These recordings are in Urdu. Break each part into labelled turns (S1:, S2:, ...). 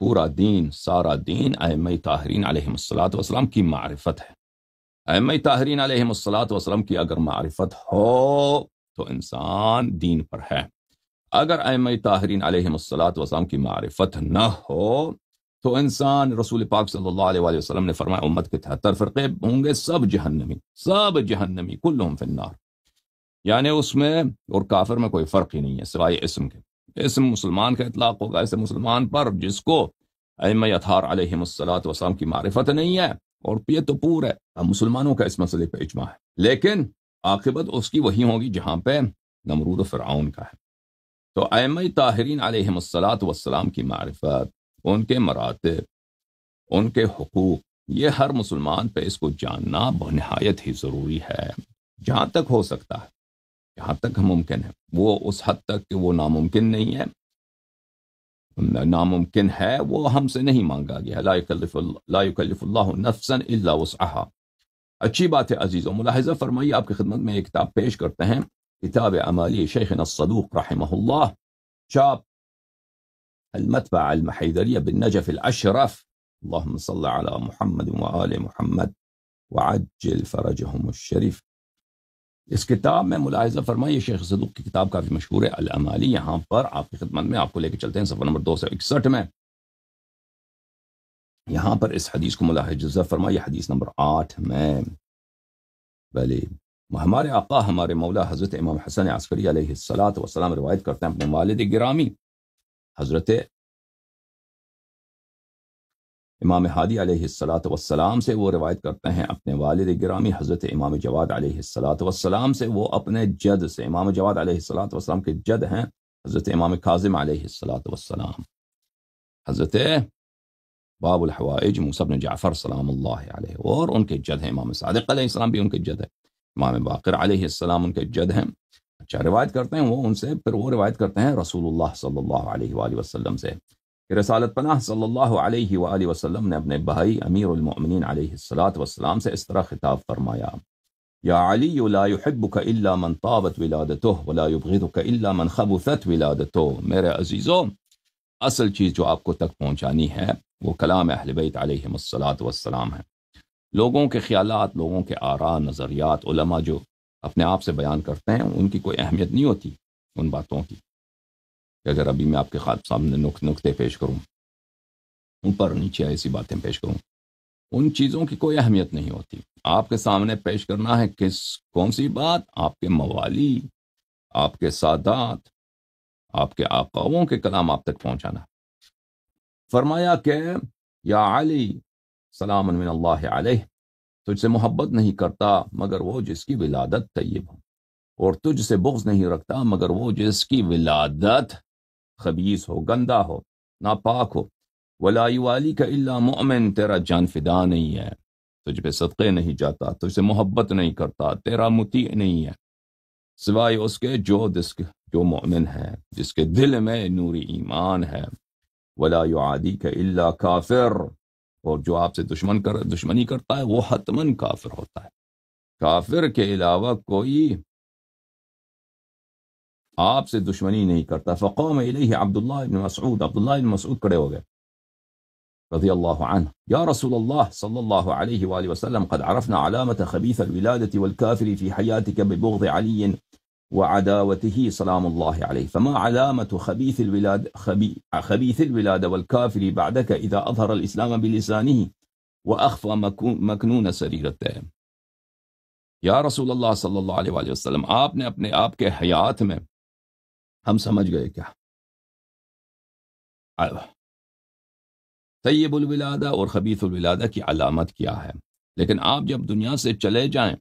S1: پورا دین، سارا دین ائمہ طاہرین علیہم الصلوۃ والسلام کی معرفت ہے۔ ائمہ طاہرین علیہم الصلوۃ والسلام کی اگر معرفت ہو تو انسان دین پر ہے، اگر ائمہ طاہرین علیہم الصلوۃ والسلام کی معرفت نہ ہو تو انسان، رسول پاک صلی اللہ علیہ وآلہ وسلم نے فرمایا امت کے 73 فرقے ہوں گے، سب جہنمی کلہم فی النار، یعنی اس میں اور کافر میں کوئی فرق ہی نہیں ہے سوائے اسم کے۔ اسم مسلمان کا اطلاق ہوگا ایسے مسلمان پر جس کو ائمہ اطہار علیہم الصلوۃ والسلام کی معرفت نہیں ہے، اور یہ تو پورا ہے مسلمانوں کا اس مسئلے پہ اجماع ہے، لیکن عاقبت اس کی وہی ہوگی جہاں پہ نمرود و فرعون کا ہے۔ تو ائمہ طاہرین علیہم الصلوۃ والسلام کی معرفت، ان کے مراتب، ان کے حقوق، یہ ہر مسلمان پہ اس کو جاننا بنہایت ہی ضروری ہے، جہاں تک ہو سکتا ہے، جہاں تک ممکن ہے۔ وہ اس حد تک کہ وہ ناممکن نہیں ہے، ناممکن ہے وہ ہم سے نہیں مانگا گیا، لا یکلف اللہ نفسا الا وسعها۔ اچھی بات ہے عزیزوں، ملاحظہ فرمائیے، آپ کی خدمت میں ایک کتاب پیش کرتے ہیں، کتاب اعمالی شیخنا الصدوق رحمہ اللہ، چاپ المطبع المحیدریہ بالنجف الاشرف، اللہم صل علی محمد وآل محمد وعجل فرجہم الشریف۔ اس کتاب میں ملاحظہ فرمائیے، شیخ صدوق کی کتاب کافی مشہور ہے الاعمالی، یہاں پر آپ کی خدمت میں آپ کو لے کے چلتے ہیں صفحہ نمبر 261 میں، یہاں پر اس حدیث کو ملاحظہ فرمائیے، حدیث نمبر 8 میں، بلے ہمارے آقا ہمارے مولا حضرت امام حسن عسکری علیہ الصلوۃ والسلام روایت کرتے ہیں اپنے والد گرامی حضرت امام ہادی علیہ الصلوۃ والسلام سے، وہ روایت کرتے ہیں اپنے والد گرامی حضرت امام جواد علیہ الصلوۃ والسلام سے، وہ اپنے جد سے، امام جواد علیہ الصلوۃ والسلام کے جد ہیں حضرت امام کاظم علیہ الصلوۃ والسلام، حضرت باب الحوائج موسیٰ بن جعفر سلام اللہ علیہ، اور ان کے جد ہیں امام صادق علیہ السلام بھی ان کے جد ہے، امام باقر علیہ السلام ان کے جد ہیں۔ اچھا، روایت کرتے ہیں وہ ان سے، پھر وہ روایت کرتے ہیں رسول اللہ صلی اللہ علیہ وآلہ وسلم سے کہ رسالت پناہ صلی اللہ علیہ وآلہ وسلم نے اپنے بھائی امیر المؤمنین علیہ الصلوۃ والسلام سے اس طرح خطاب فرمایا، یا علی لا يحبك الا من طابت ولادته ولا يبغضك الا من خبثت ولادته۔ میرے عزیزوں، اصل چیز جو آپ کو تک پہنچانی ہے وہ کلام اہل بیت علیہم الصلوۃ والسلام ہے۔ لوگوں کے خیالات، لوگوں کے آراء، نظریات، علماء جو اپنے آپ سے بیان کرتے ہیں، ان کی کوئی اہمیت نہیں ہوتی ان باتوں کی، کہ اگر ابھی میں آپ کے سامنے نقطے پیش کروں، اوپر نیچے ایسی باتیں پیش کروں، ان چیزوں کی کوئی اہمیت نہیں ہوتی۔ آپ کے سامنے پیش کرنا ہے کون سی بات؟ آپ کے موالی، آپ کے سادات، آپ کے آقاؤں کے کلام آپ تک پہنچانا۔ فرمایا کہ یا علی سلام من اللہ علیہ، تجھ سے محبت نہیں کرتا مگر وہ جس کی ولادت طیب ہو، اور تجھ سے بغض نہیں رکھتا مگر وہ جس کی ولادت خبیث ہو، گندا ہو، ناپاک ہو۔ ولا یوالیک الا مؤمن، تیرا جان فدا نہیں ہے، تجھ پہ صدقے نہیں جاتا، تجھ سے محبت نہیں کرتا، تیرا مطیع نہیں ہے، سوائے اس کے جو مؤمن ہے، جس کے دل میں نوری ایمان ہے۔ ولا یعادیک الا کافر، اور جو آپ سے دشمنی کرتا ہے وہ حتماً کافر ہوتا ہے، کافر کے علاوہ کوئی آپ سے دشمنی نہیں کرتا۔ فقام الیہ عبداللہ بن مسعود کھڑے ہو گئے رضی اللہ عنہ، یا رسول اللہ صلی اللہ علیہ وآلہ وسلم، قد عرفنا علامة خبیث الولادة والکافر فی حیاتک ببغض علی وعداوته سلام الله عليه، فما علامة خبيث الولاد والكافر بعدك إذا أظهر الإسلام بلسانه وأخفى مكنون سريرته۔ یا رسول اللہ صلی اللہ علیہ وآلہ وسلم، آپ نے اپنے آپ کے حیات میں، ہم سمجھ گئے کیا طیب الولادہ اور خبیث الولادہ کی علامت کیا ہے، لیکن آپ جب دنیا سے چلے جائیں،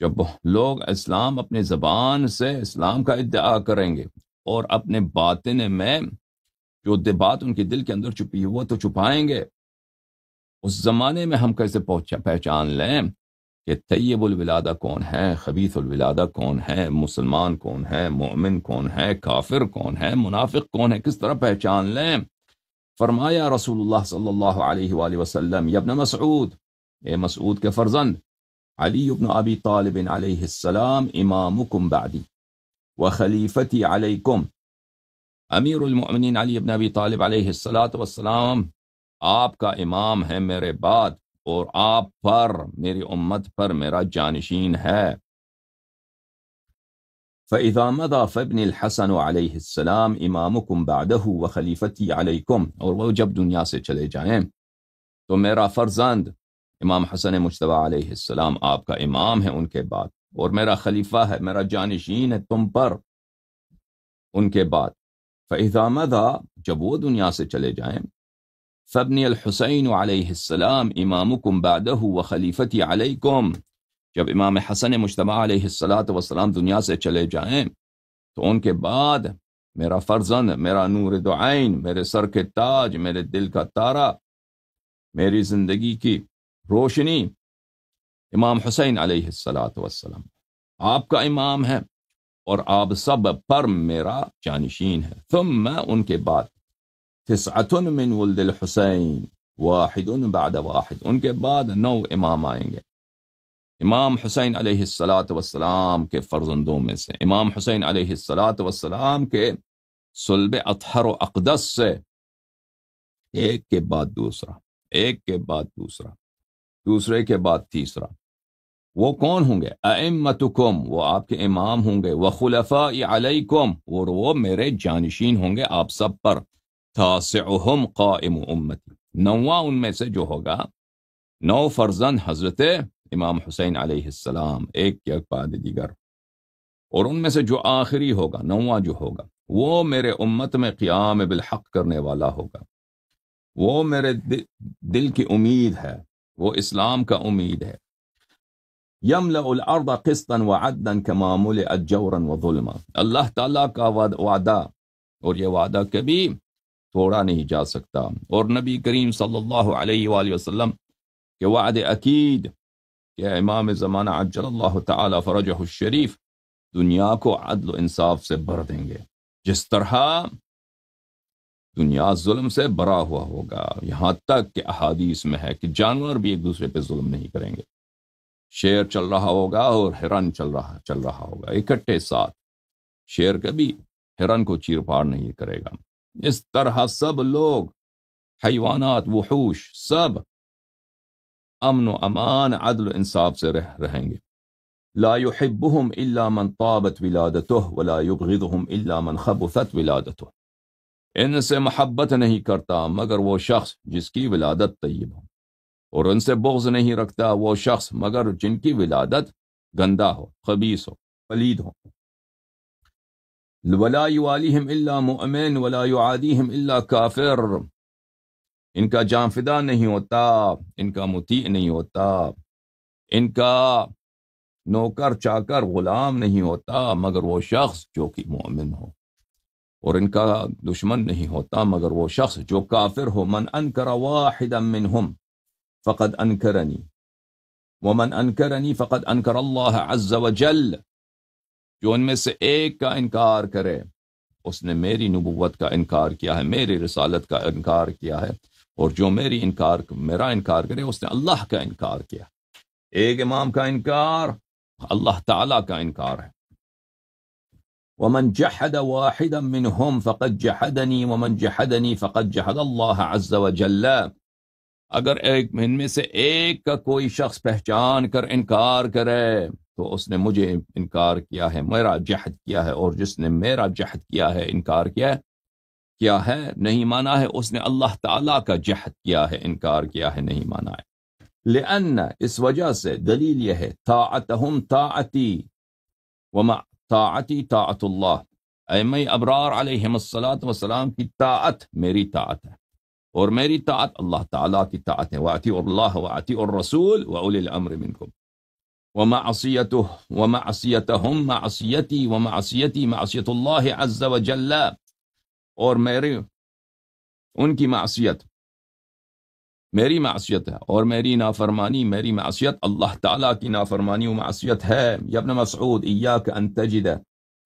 S1: جب لوگ اسلام اپنے زبان سے اسلام کا ادعا کریں گے اور اپنے باطن میں جو بات ان کے دل کے اندر چھپی ہے وہ تو چھپائیں گے، اس زمانے میں ہم کیسے پہچان لیں کہ طیب الولادہ کون ہے، خبیث الولادہ کون ہے، مسلمان کون ہے، مومن کون ہے، کافر کون ہے، منافق کون ہے، کس طرح پہچان لیں؟ فرمایا رسول اللہ صلی اللہ علیہ وآلہ وسلم، یا ابن مسعود، اے مسعود کے فرزند، علی بن ابی طالب علیہ السلام امامکم بعدی وخلیفتی علیکم، امیر المؤمنین علی ابن ابی طالب علیہ الصلاۃ والسلام آپ کا امام ہے میرے بعد، اور آپ پر، میری امت پر میرا جانشین ہے۔ فَإِذَا مَضَى فَابْنِ الْحَسَنُ علیہ السلام امامکم بعدہ وخلیفتی علیکم، اور وہ جب دنیا سے چلے جائیں تو میرا فرزند امام حسن مجتبی علیہ السلام آپ کا امام ہے ان کے بعد، اور میرا خلیفہ ہے، میرا جانشین ہے تم پر ان کے بعد۔ فَإِذَا مَضَى، جب وہ دنیا سے چلے جائیں، فَابْنِ الْحُسَيْنُ علیہ السلام امامکم بعدہ وخلیفتی علیکم، جب امام حسن مجتبی علیہ السلام دنیا سے چلے جائیں تو ان کے بعد میرا فرزند، میرا نور دو عین، میرے سر کے تاج، میرے دل کا تارا، میری زندگی کی روشنی، امام حسین علیہ السلام آپ کا امام ہے، اور آپ سب پر میرا جانشین ہے۔ ثم، ان کے بعد، تسعۃ من ولد الحسین واحد بعد واحد، ان کے بعد 9 امام آئیں گے امام حسین علیہ السلام کے فرزندوں میں سے، امام حسین علیہ السلام کے صلب اطہر و اقدس سے، ایک کے بعد دوسرا، ایک کے بعد دوسرا، دوسرے کے بعد تیسرا۔ وہ کون ہوں گے؟ ائمتکم، وہ آپ کے امام ہوں گے، وخلفاء علیکم، اور وہ میرے جانشین ہوں گے آپ سب پر، تاسعہم قائم امتی، 9واں ان میں سے جو ہوگا، 9 فرزند حضرت امام حسین علیہ السلام، ایک کے بعد دیگر، اور ان میں سے جو آخری ہوگا، 9واں جو ہوگا، وہ میرے امت میں قیام بالحق کرنے والا ہوگا، وہ میرے دل کی امید ہے، وہ اسلام کا امید ہے۔ یملأ الارض قسطا وعدلا کما ملئت جورا وظلما، اللہ تعالیٰ کا وعدہ، اور یہ وعدہ کبھی توڑا نہیں جا سکتا، اور نبی کریم صلی اللہ علیہ وآلہ وسلم کے وعد اکید کہ امام زمانہ عجل اللہ تعالی فرجہ الشریف دنیا کو عدل و انصاف سے بھر دیں گے، جس طرح دنیا ظلم سے بھرا ہوا ہوگا، یہاں تک کہ احادیث میں ہے کہ جانور بھی ایک دوسرے پہ ظلم نہیں کریں گے، شیر چل رہا ہوگا اور ہرن چل رہا ہوگا اکٹھے ساتھ، شیر کبھی ہرن کو چیر پار نہیں کرے گا۔ اس طرح سب لوگ، حیوانات، وحوش، سب امن و امان، عدل و انصاف سے رہیں گے۔ لا يحبهم الا من طابت ولادته ولا يبغضهم الا من خبثت ولادته، ان سے محبت نہیں کرتا مگر وہ شخص جس کی ولادت طیب ہو، اور ان سے بغض نہیں رکھتا وہ شخص مگر جن کی ولادت گندا ہو، خبیث ہو، پلید ہو۔ ولا يواليهم الا مؤمن ولا يعاديهم الا کافر، ان کا جانفدہ نہیں ہوتا، ان کا مطیع نہیں ہوتا، ان کا نوکر چاکر غلام نہیں ہوتا مگر وہ شخص جو کہ مومن ہو، اور ان کا دشمن نہیں ہوتا مگر وہ شخص جو کافر ہو۔ من انکر واحدا منہم فقد انکرنی ومن انکرنی فقد انکر اللہ عز وجل، جو ان میں سے ایک کا انکار کرے اس نے میری نبوت کا انکار کیا ہے، میری رسالت کا انکار کیا ہے، اور جو میرا انکار کرے اس نے اللہ کا انکار کیا۔ ایک امام کا انکار اللہ تعالیٰ کا انکار ہے۔ ومن جحد واحدا منهم فقد جحدنی ومن جحدنی فقد جحد اللہ عز وجل، اگر ایک ان میں سے ایک کا کوئی شخص پہچان کر انکار کرے تو اس نے مجھے انکار کیا ہے، میرا جحد کیا ہے، اور جس نے میرا جحد کیا ہے، انکار کیا ہے، نہیں مانا ہے، اس نے اللہ تعالیٰ کا جحد کیا ہے، انکار کیا ہے، نہیں مانا ہے۔ لأن، اس وجہ سے، دلیل یہ ہے، طاعتہم طاعتی ومع طاعتی طاعت اللہ، ائمہ ابرار علیہم السلام کی طاعت میری طاعت ہے، اور میری طاعت اللہ تعالیٰ کی طاعت ہے۔ وَأَطِیعُوا اللَّهَ وَأَطِیعُوا الرَّسُولَ وَأُولِي الْأَمْرِ مِنْکُمْ، ومعصیتہم معصیتی ومعصیتی معصیت اللہ عز وجل، اور ان کی معصیت میری معصیت ہے، اور میری نافرمانی، میری معصیت اللہ تعالیٰ کی نافرمانی و معصیت ہے۔ یا ابن مسعود، ایاک ان تجد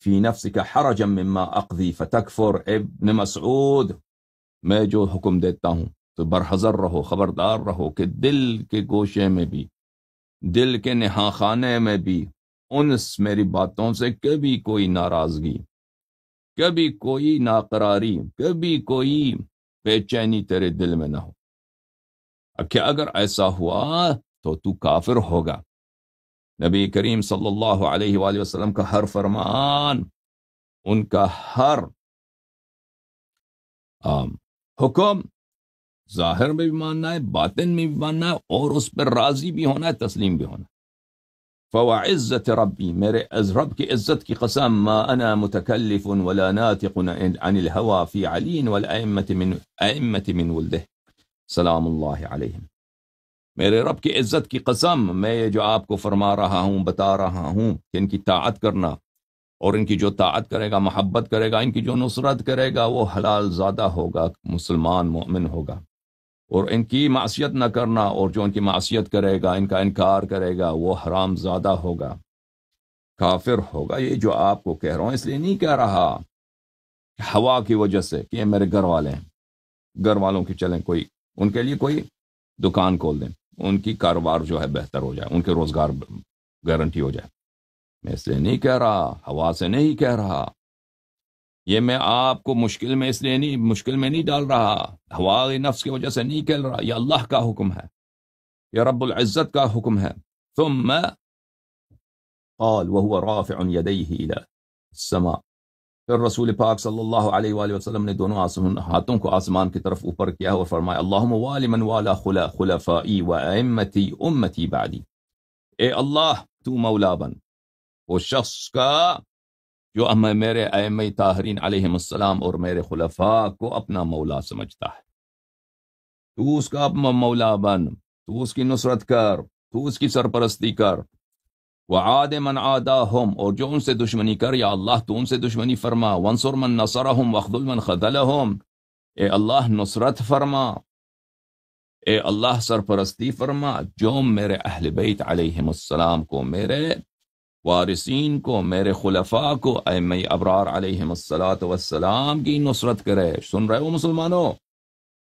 S1: فی نفسک حرجا مما اقضی فتکفر، ابن مسعود، میں جو حکم دیتا ہوں تو برحذر رہو، خبردار رہو کہ دل کے گوشے میں بھی، دل کے نہا خانے میں بھی، ان میری باتوں سے کبھی کوئی ناراضگی کبھی کوئی ناقراری، کبھی کوئی بے چینی تیرے دل میں نہ ہو. کہ اگر ایسا ہوا تو کافر ہوگا. نبی کریم صلی اللہ علیہ وآلہ وسلم کا ہر فرمان، ان کا ہر حکم ظاہر میں بھی ماننا ہے، باطن میں بھی ماننا ہے، اور اس پر راضی بھی ہونا ہے، تسلیم بھی ہونا ہے. فوعزت ربی، میرے رب کی عزت کی قسم، ما انا متکلف ولا ناطق عن الهوى فی علی والائمة من ولده سلام اللہ علیہم. میرے رب کی عزت کی قسم، میں یہ جو آپ کو فرما رہا ہوں، بتا رہا ہوں کہ ان کی طاعت کرنا، اور ان کی جو طاعت کرے گا، محبت کرے گا، ان کی جو نصرت کرے گا، وہ حلال زادہ ہوگا، مسلمان مومن ہوگا. اور ان کی معصیت نہ کرنا، اور جو ان کی معصیت کرے گا، ان کا انکار کرے گا، وہ حرام زادہ ہوگا، کافر ہوگا. یہ جو آپ کو کہہ رہا ہوں اس لیے نہیں کہہ رہا ہوا کی وجہ سے کہ یہ میرے گھر والے ہیں، گھر والوں کی چلیں، کوئی ان کے لیے کوئی دکان کھول دیں، ان کی کاروبار جو ہے بہتر ہو جائے، ان کے روزگار گارنٹی ہو جائے. میں اس لیے نہیں کہہ رہا، ہوا سے نہیں کہہ رہا. یہ میں آپ کو مشکل میں نہیں ڈال رہا، ہوا نفس کی وجہ سے نہیں کہہ رہا. یہ اللہ کا حکم ہے، یہ رب العزت کا حکم ہے. ثم قال وهو رافع يديه الى السماء، پھر رسول پاک صلی اللہ علیہ وآلہ وسلم نے دونوں ہاتھوں کو آسمان کی طرف اوپر کیا اور فرمایا اللہم والی من والا خلفائی و ائمتی امتی بعدی. اے اللہ تو مولا بن وہ شخص کا جو میرے ائمہ طاہرین علیہم السلام اور میرے خلفاء کو اپنا مولا سمجھتا ہے. تو اس کا مولا بن، تو اس کی نصرت کر، تو اس کی سرپرستی کر. وعاد من عاداہم، اور جو ان سے دشمنی کر یا اللہ تو ان سے دشمنی فرما. وانصر من نصرہم واخذل من خذلہم، اے اللہ نصرت فرما، اے اللہ سرپرستی فرما جو میرے اہل بیت علیہم السلام کو، میرے وارثین کو، میرے خلفاء کو، ائمہ ابرار علیہم السلام کی نصرت کرے. سن رہے ہو مسلمانوں،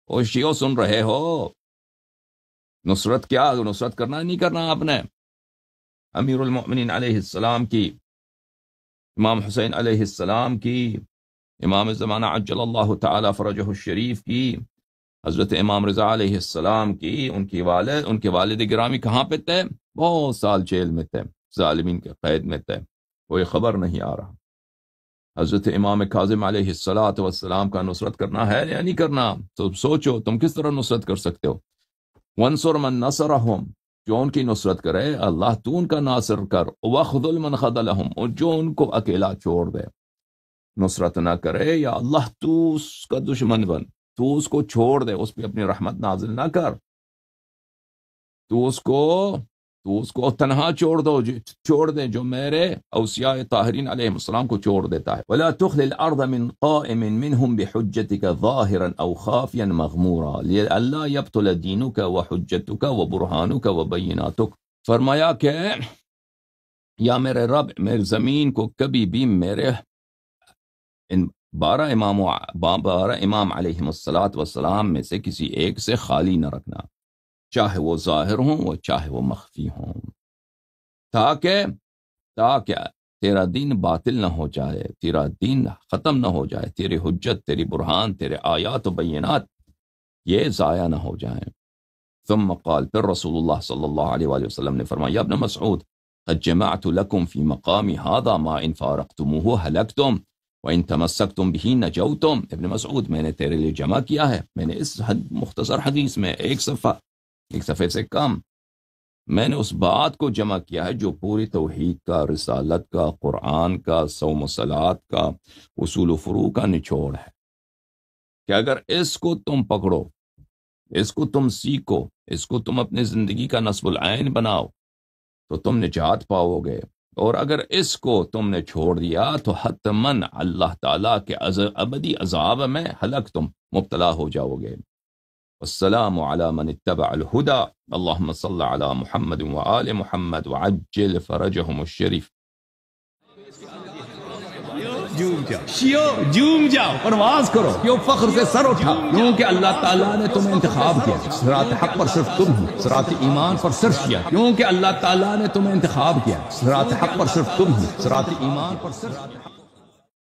S1: او شیعو سن رہے ہو؟ نصرت کیا؟ نصرت کرنا نہیں کرنا آپ نے. امیر المؤمنین علیہ السلام کی، امام حسین علیہ السلام کی، امام زمانہ عجل اللہ تعالی فرجہ الشریف کی، حضرت امام رضا علیہ السلام کی، ان کے والد گرامی کہاں پہ تھے؟ بہت سال جیل میں تھے، ظالمین کے قید میں تھے، کوئی خبر نہیں آ رہا. حضرت امام کاظم علیہ السلام کا نصرت کرنا ہے یا نہیں کرنا؟ تو سوچو تم کس طرح نصرت کر سکتے ہو. وانصر من نصرہم، جو ان کی نصرت کرے اللہ تو ان کا ناصر کر. وخذل من خذلہم، اور جو ان کو اکیلا چھوڑ دے، نصرت نہ کرے یا اللہ تو اس کا دشمن بن، تو اس کو چھوڑ دے، اس پہ اپنی رحمت نازل نہ کر، تو اس کو تنہا چھوڑ دے جو میرے اوصیاء طاہرین علیہ السلام کو چھوڑ دیتا ہے. ولا تخل الارض من قائم منهم بحجتك ظاهرا او خافيا مغمورا لئلا يبطل دينك وحجتك وبرهانك وبيناتك. فرمایا کہ یا میرے رب، میری زمین کو کبھی بھی میرے ان 12 امام علیہ السلام میں سے کسی ایک سے خالی نہ رکھنا، چاہے وہ ظاہر ہوں وہ چاہے وہ مخفی ہوں، تاکہ تیرا دین باطل نہ ہو جائے، تیرا دین ختم نہ ہو جائے، تیری حجت، تیری برہان، تیرے آیات و بینات یہ ضائع نہ ہو جائیں. ثم قال، پھر رسول اللہ صلی اللہ علیہ وآلہ وسلم نے فرمایا ابن مسعود قد جمعت لكم في مقام هذا ما ان فارقتموه هلكتم وان تمسكتم به نجوتم. ابن مسعود، میں نے تیرے لیے جمع کیا ہے، میں نے اس مختصر حدیث میں ایک صفحے سے کم میں نے اس بات کو جمع کیا ہے جو پوری توحید کا، رسالت کا، قرآن کا، صوم و صلات کا، اصول و فروع کا نچوڑ ہے، کہ اگر اس کو تم پکڑو، اس کو تم سیکھو، اس کو تم اپنی زندگی کا نصب العین بناؤ تو تم نجات پاؤ گے، اور اگر اس کو تم نے چھوڑ دیا تو حتماً اللہ تعالیٰ کے ابدی عذاب میں ہلاک تم مبتلا ہو جاؤ گے. والسلام على من اتبع الهدى اللهم صل على محمد وآل محمد وعجل فرجهم الشریف. جوم جاؤ، پرواز کرو، کیوں فخر سے سر اٹھا، کیونکہ اللہ تعالیٰ نے تمہیں انتخاب کیا. صراط حق پر صرف تم ہو، صراط ایمان پر صرف کیا، کیونکہ اللہ تعالیٰ نے تمہیں انتخاب کیا. صراط حق پر صرف تم ہو، صراط ایمان پر صرف